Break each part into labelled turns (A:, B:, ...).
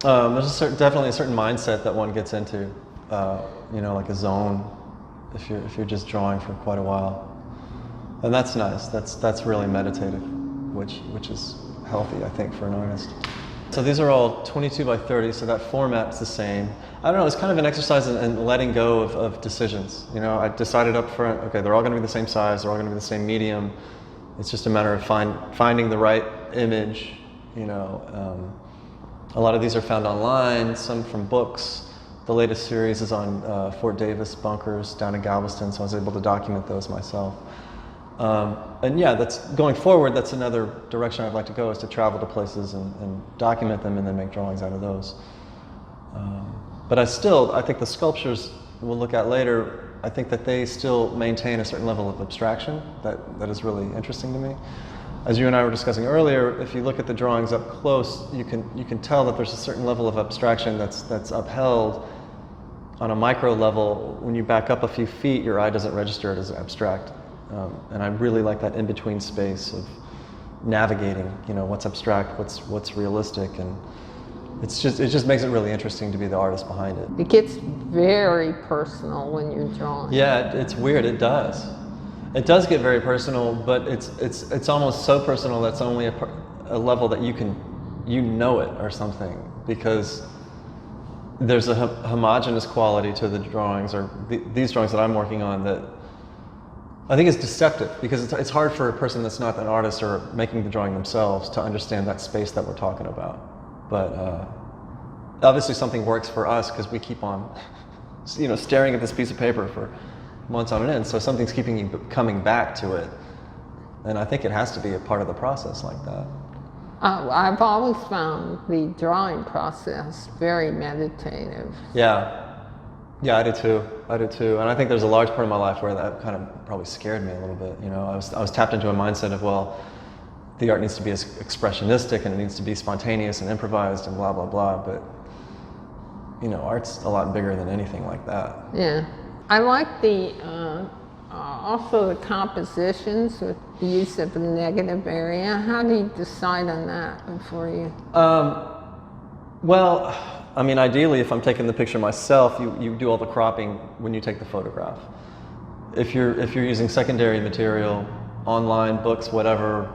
A: There's definitely a certain mindset that one gets into, like a zone, if you're just drawing for quite a while, and that's nice. That's really meditative, which is healthy, I think, for an artist. So these are all 22 by 30, so that format's the same. I don't know, it's kind of an exercise in letting go of decisions. I decided up front, okay, they're all going to be the same size, they're all going to be the same medium. It's just a matter of finding the right image. A lot of these are found online, some from books. The latest series is on Fort Davis bunkers down in Galveston, so I was able to document those myself. And yeah, that's going forward. That's another direction I'd like to go, is to travel to places and document them and then make drawings out of those. But I think the sculptures we'll look at later, I think that they still maintain a certain level of abstraction that is really interesting to me. As you and I were discussing earlier, if you look at the drawings up close, you can tell that there's a certain level of abstraction that's upheld on a micro level. When you back up a few feet, your eye doesn't register it as abstract. And I really like that in-between space of navigating, what's abstract, what's realistic, and it just makes it really interesting to be the artist behind it.
B: It gets very personal when you're drawing.
A: Yeah, it's weird. It does. It does get very personal, but it's almost so personal that's only a level that you know it or something, because there's a homogeneous quality to the drawings, or these drawings that I'm working on, that I think is deceptive, because it's hard for a person that's not an artist or making the drawing themselves to understand that space that we're talking about. But obviously something works for us because we keep on, staring at this piece of paper for months on end. So something's keeping you coming back to it, and I think it has to be a part of the process like that.
B: I've always found the drawing process very meditative.
A: Yeah, I do too. And I think there's a large part of my life where that kind of probably scared me a little bit. I was tapped into a mindset of, well, the art needs to be expressionistic and it needs to be spontaneous and improvised and blah, blah, blah. But, art's a lot bigger than anything like that.
B: Yeah. I like also the compositions with the use of the negative area. How do you decide on that before you?
A: Well, ideally, if I'm taking the picture myself, you do all the cropping when you take the photograph. If you're using secondary material, online, books, whatever,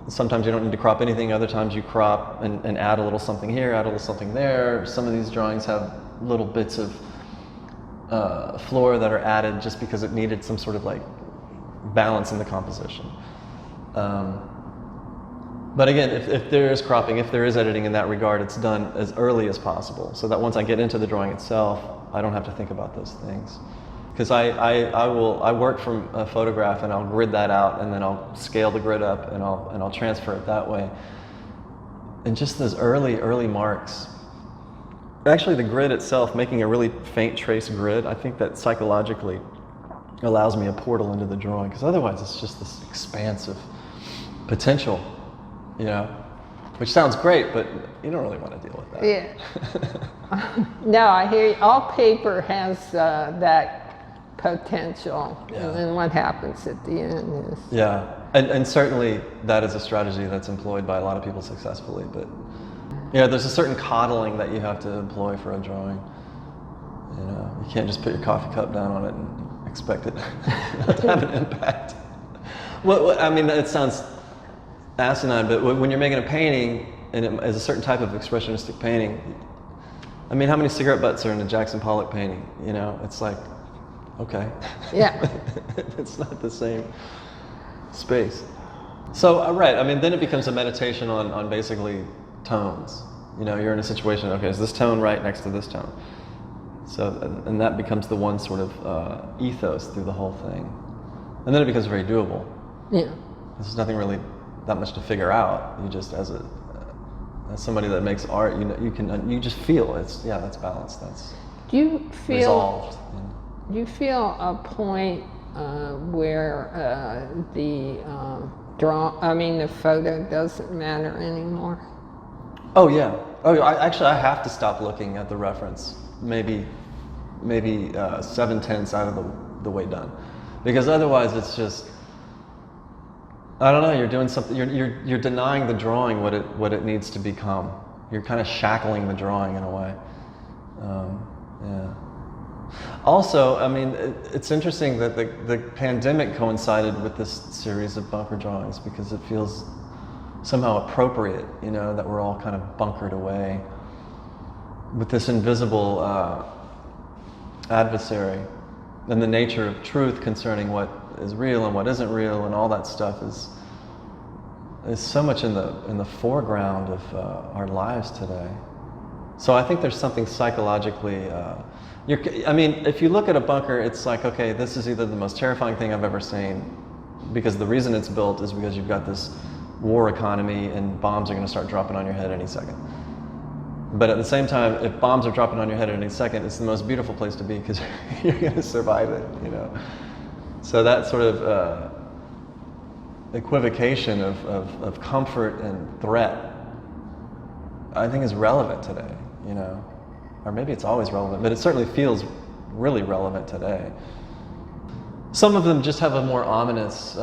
A: sometimes you don't need to crop anything. Other times you crop and add a little something here, add a little something there. Some of these drawings have little bits of flora that are added just because it needed some sort of balance in the composition. But again, if there is cropping, if there is editing in that regard, it's done as early as possible, so that once I get into the drawing itself, I don't have to think about those things. Because I work from a photograph and I'll grid that out, and then I'll scale the grid up and I'll transfer it that way. And just those early marks. Actually, the grid itself, making a really faint trace grid, I think that psychologically allows me a portal into the drawing, because otherwise it's just this expansive potential, which sounds great, but you don't really want to deal with that.
B: Yeah. No, I hear you. All paper has that potential, yeah. And then what happens at the end is...
A: Yeah, and certainly that is a strategy that's employed by a lot of people successfully, but there's a certain coddling that you have to employ for a drawing. You can't just put your coffee cup down on it and expect it to have an impact. Well, it sounds asinine, but when you're making a painting, and it is a certain type of expressionistic painting, how many cigarette butts are in a Jackson Pollock painting? It's like, okay.
B: Yeah.
A: It's not the same space. So, right, then it becomes a meditation on basically tones. You're in a situation, okay, is this tone right next to this tone? So, and that becomes the one sort of ethos through the whole thing. And then it becomes very doable.
B: Yeah.
A: There's nothing really that much to figure out. You just, as somebody that makes art, you just feel that's balanced. That's resolved.
B: Do you feel a point where the photo doesn't matter anymore?
A: Oh yeah. I have to stop looking at the reference. Maybe 7/10 out of the way done, because otherwise it's just, I don't know. You're doing something. You're denying the drawing what it needs to become. You're kind of shackling the drawing in a way. Yeah. Also, I mean, it's interesting that the pandemic coincided with this series of bunker drawings because it feels somehow appropriate, you know, that we're all kind of bunkered away with this invisible adversary. And the nature of truth concerning what is real and what isn't real and all that stuff is so much in the foreground of our lives today. So I think there's something psychologically, I mean, if you look at a bunker, it's like, okay, this is either the most terrifying thing I've ever seen, because the reason it's built is because you've got this war economy and bombs are going to start dropping on your head any second. But at the same time, if bombs are dropping on your head at any second, it's the most beautiful place to be because you're going to survive it, you know. So that sort of equivocation of comfort and threat, I think is relevant today, you know. Or maybe it's always relevant, but it certainly feels really relevant today. Some of them just have a more ominous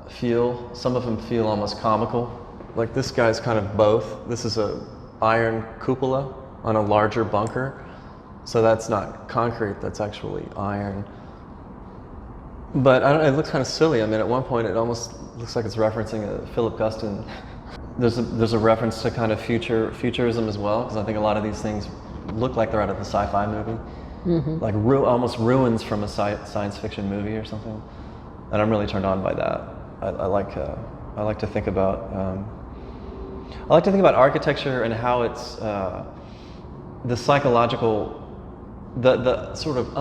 A: feel. Some of them feel almost comical. Like this guy's kind of both. This is a iron cupola on a larger bunker. So that's not concrete, that's actually iron. But I don't know, it looks kind of silly. I mean, at one point it almost looks like it's referencing a Philip Guston. There's a reference to kind of futurism as well, because I think a lot of these things look like they're out of a sci-fi movie. Mm-hmm. Like almost ruins from a science fiction movie or something. And I'm really turned on by that. I like to think about architecture and how it's the psychological, the sort of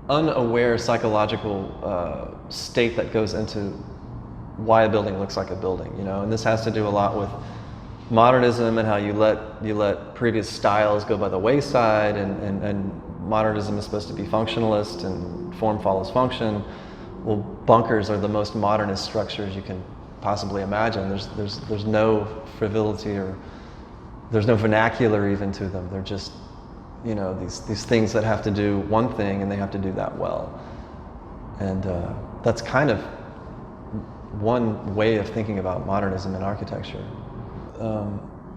A: unaware psychological state that goes into why a building looks like a building, you know. And this has to do a lot with modernism and how you let previous styles go by the wayside, and modernism is supposed to be functionalist and form follows function. Well, bunkers are the most modernist structures you can possibly imagine. There's no frivolity or there's no vernacular even to them. They're just, you know, these things that have to do one thing and they have to do that well. And that's kind of one way of thinking about modernism in architecture.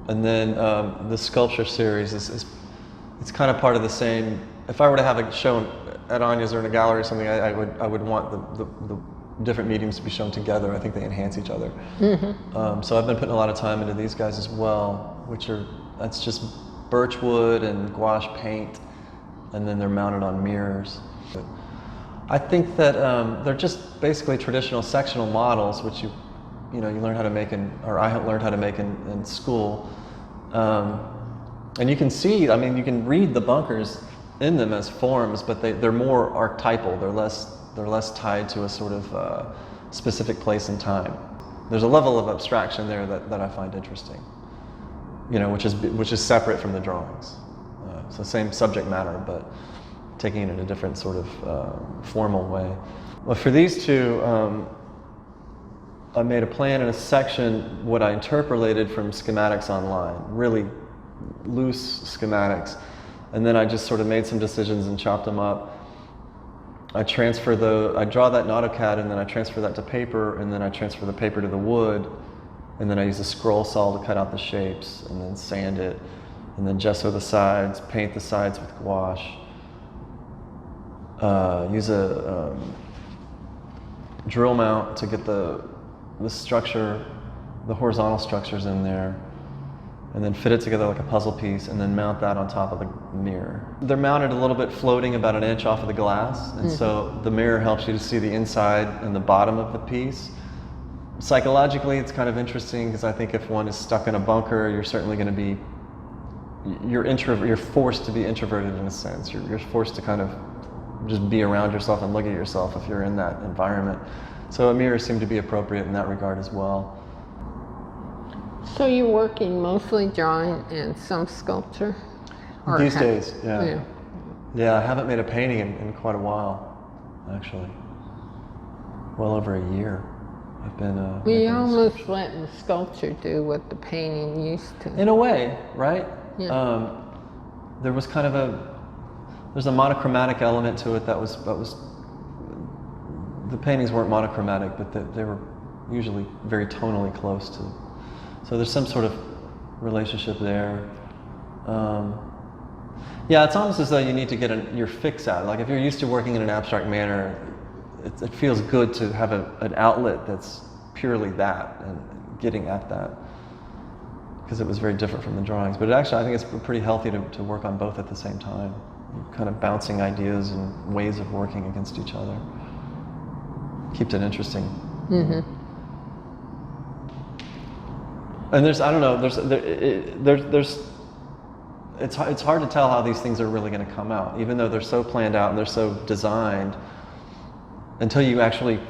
A: And then the sculpture series it's kind of part of the same. If I were to have a show at Anya's or in a gallery or something, I would want the different mediums to be shown together. I think they enhance each other. Mm-hmm. So I've been putting a lot of time into these guys as well, that's just birchwood and gouache paint, and then they're mounted on mirrors. I think that they're just basically traditional sectional models, which you learn how to make or I learned how to make in school. And you can see, I mean, you can read the bunkers in them as forms, but they're more archetypal. They're less tied to a sort of specific place and time. There's a level of abstraction there that I find interesting, you know, which is separate from the drawings. So same subject matter, but taking it in a different sort of formal way. Well, for these two, I made a plan and a section, what I interpolated from schematics online, really loose schematics. And then I just sort of made some decisions and chopped them up. I draw that in AutoCAD, and then I transfer that to paper, and then I transfer the paper to the wood, and then I use a scroll saw to cut out the shapes, and then sand it, and then gesso the sides, paint the sides with gouache. Use a drill mount to get the structure, the horizontal structures in there, and then fit it together like a puzzle piece, and then mount that on top of the mirror. They're mounted a little bit floating about an inch off of the glass, and so the mirror helps you to see the inside and the bottom of the piece. Psychologically, it's kind of interesting because I think if one is stuck in a bunker, you're certainly going to be, you're forced to be introverted in a sense. You're forced to kind of just be around yourself and look at yourself if you're in that environment. So a mirror seemed to be appropriate in that regard as well.
B: So you're working mostly drawing and some sculpture?
A: These days, yeah. Yeah, I haven't made a painting in quite a while, actually. Well over a year. I've been.
B: You're almost letting the sculpture do what the painting used to.
A: In a way, right?
B: Yeah.
A: There was kind of there's a monochromatic element to it that was. The paintings weren't monochromatic, but they were usually very tonally close to. So there's some sort of relationship there. Yeah, it's almost as though you need to get your fix out. Like if you're used to working in an abstract manner, it feels good to have an outlet that's purely that and getting at that, because it was very different from the drawings. But actually, I think it's pretty healthy to work on both at the same time, kind of bouncing ideas and ways of working against each other. Keeps it interesting.
B: Mm-hmm.
A: And there's, I don't know, it's hard to tell how these things are really going to come out, even though they're so planned out and they're so designed, until you actually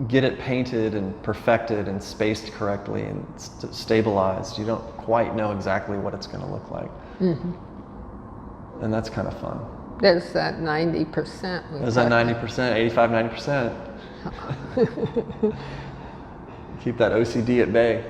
A: get it painted and perfected and spaced correctly and stabilized. You don't quite know exactly what it's going to look like.
B: Mm-hmm.
A: And that's kind of fun.
B: There's that 90%.
A: There's that 90%, 85, 90%. Keep that OCD at bay.